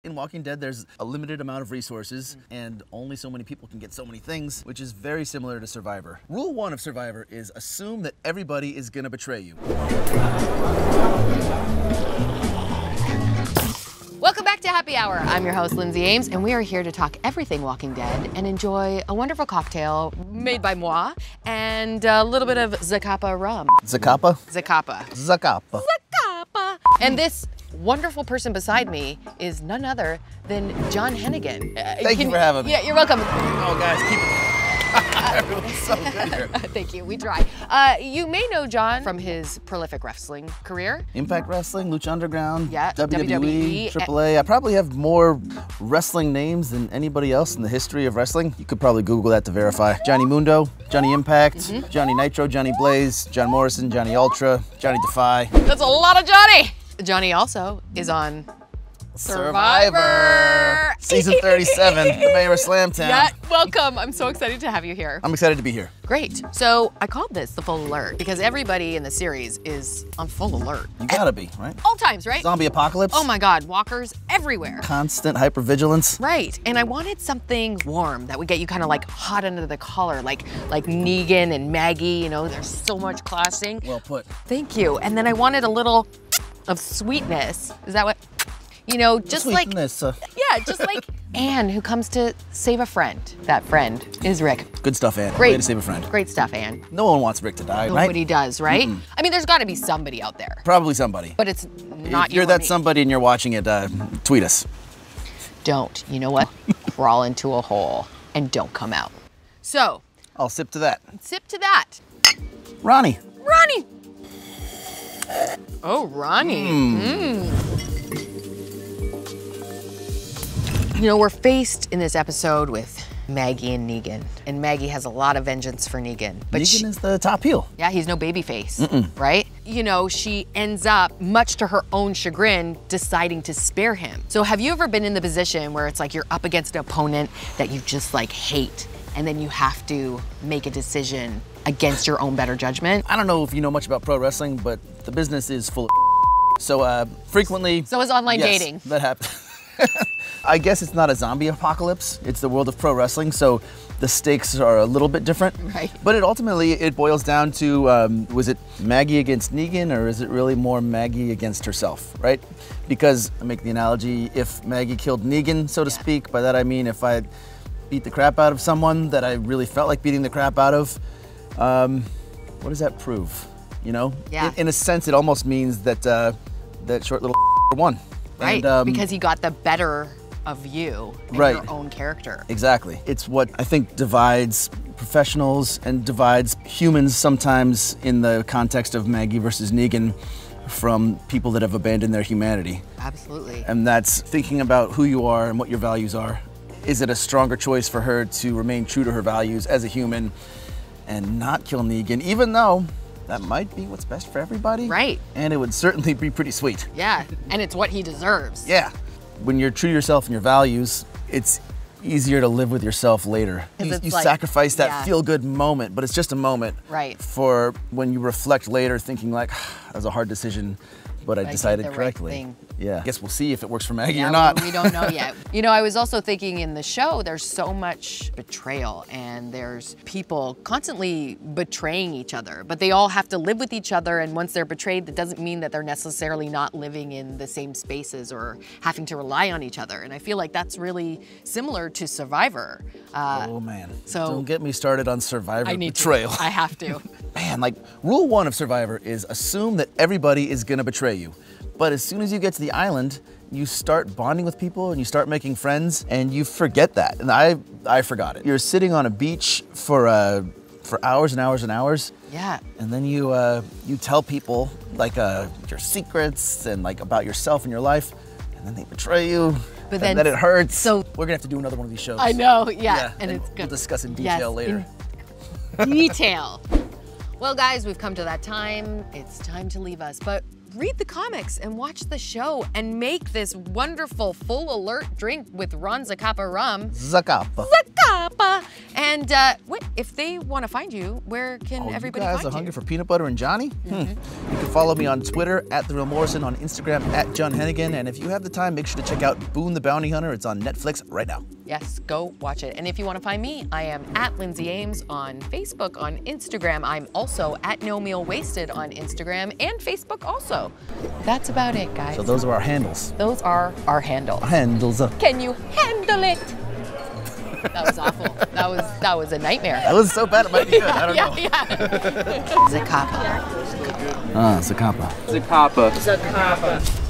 In Walking Dead, there's a limited amount of resources, and only so many people can get so many things, which is very similar to Survivor. Rule 1 of Survivor is assume that everybody is gonna betray you. Welcome back to Happy Hour. I'm your host, Lindsay Ames, and we are here to talk everything Walking Dead and enjoy a wonderful cocktail made by moi and a little bit of Zacapa Rum. Zacapa? Zacapa. Zacapa. Zacapa. And this wonderful person beside me is none other than John Hennigan. Thank you for having me. Yeah, you're welcome. Oh, guys, keep it. Everyone's so good here. Thank you, we try. You may know John from his prolific wrestling career. Impact Wrestling, Lucha Underground, Yeah, WWE, AAA. I probably have more wrestling names than anybody else in the history of wrestling. You could probably Google that to verify. Johnny Mundo, Johnny Impact, Johnny Nitro, Johnny Blaze, John Morrison, Johnny Ultra, Johnny Defy. That's a lot of Johnny. Johnny also is on Survivor. Season 37, the Mayor of Slamtown. Yeah, welcome. I'm so excited to have you here. I'm excited to be here. Great. So I called this the full alert because everybody in the series is on full alert. You gotta be, right? All times, right? Zombie apocalypse. Oh my God, walkers everywhere. Constant hypervigilance. Right, and I wanted something warm that would get you kind of like hot under the collar, like Negan and Maggie, you know, there's so much classing. Well put. Thank you. And then I wanted a little of sweetness. Is that what? You know, just like, yeah, just like Anne, who comes to save a friend. That friend is Rick. Good stuff, Anne. Great. Way to save a friend. Great stuff, Anne. No one wants Rick to die, right? Nobody does, right? I mean, there's got to be somebody out there. Probably somebody. But it's not If you're that somebody and you're watching it, tweet us. Don't. You know what? Crawl into a hole and don't come out. So. I'll sip to that. Sip to that. Ronnie. Ronnie. Oh, Ronnie. You know, we're faced in this episode with Maggie and Negan. And Maggie has a lot of vengeance for Negan. But Negan is the top heel. Yeah, he's no baby face, right? You know, she ends up, much to her own chagrin, deciding to spare him. So have you ever been in the position where it's like you're up against an opponent that you just like hate, and then you have to make a decision against your own better judgment? I don't know if you know much about pro wrestling, but the business is full of so frequently. So is online dating. That happens. I guess it's not a zombie apocalypse. It's the world of pro wrestling, so the stakes are a little bit different. Right. But it boils down to, was it Maggie against Negan, or is it really more Maggie against herself, right? Because, I make the analogy, if Maggie killed Negan, so to speak, by that I mean if I beat the crap out of someone that I really felt like beating the crap out of, what does that prove? You know? Yeah. In a sense, it almost means that that short little won. Right, And, because he got the better of you and right. your own character. Exactly. It's what I think divides professionals and divides humans sometimes in the context of Maggie versus Negan from people that have abandoned their humanity. Absolutely. And that's thinking about who you are and what your values are. Is it a stronger choice for her to remain true to her values as a human and not kill Negan, even though that might be what's best for everybody? Right. And it would certainly be pretty sweet. Yeah, and it's what he deserves. Yeah. When you're true to yourself and your values, it's easier to live with yourself later. You like, sacrifice that yeah. feel-good moment, but it's just a moment. Right. For when you reflect later thinking like, that was a hard decision, but I decided did the correctly. right thing. Yeah. Guess we'll see if it works for Maggie Yeah, or not. We don't know yet. You know, I was also thinking in the show, there's so much betrayal and there's people constantly betraying each other, but they all have to live with each other, and once they're betrayed, that doesn't mean that they're necessarily not living in the same spaces or having to rely on each other. And I feel like that's really similar to Survivor. Oh man, so don't get me started on Survivor betrayal. I have to. Man, like rule 1 of Survivor is assume that everybody is gonna betray you. But as soon as you get to the island, you start bonding with people and you start making friends and you forget that. And I forgot it. You're sitting on a beach for hours and hours and hours. Yeah. And then you tell people like your secrets and like about yourself and your life, and then they betray you. But then it hurts. So we're gonna have to do another one of these shows. I know, yeah. And it's good. We'll discuss in detail later. In detail. Well, guys, we've come to that time. It's time to leave us. But read the comics and watch the show and make this wonderful full alert drink with Ron Zacapa Rum. Zacapa. Zacapa! And if they want to find you, where can everybody you guys find are hungry for peanut butter and Johnny? You can follow me on Twitter @TheRealMorrison, on Instagram @JohnHennigan, and if you have the time, make sure to check out Boone the Bounty Hunter. It's on Netflix right now. Yes, go watch it. And if you want to find me, I am @Lindsay Ames on Facebook, on Instagram. I'm also @NoMealWasted on Instagram and Facebook also. That's about it, guys. So those are our handles. Those are our handles. Handles up. Can you handle it? That was awful. That was a nightmare. That was so bad it might be good. I don't know. Yeah. Zacapa. Zacapa. Zacapa.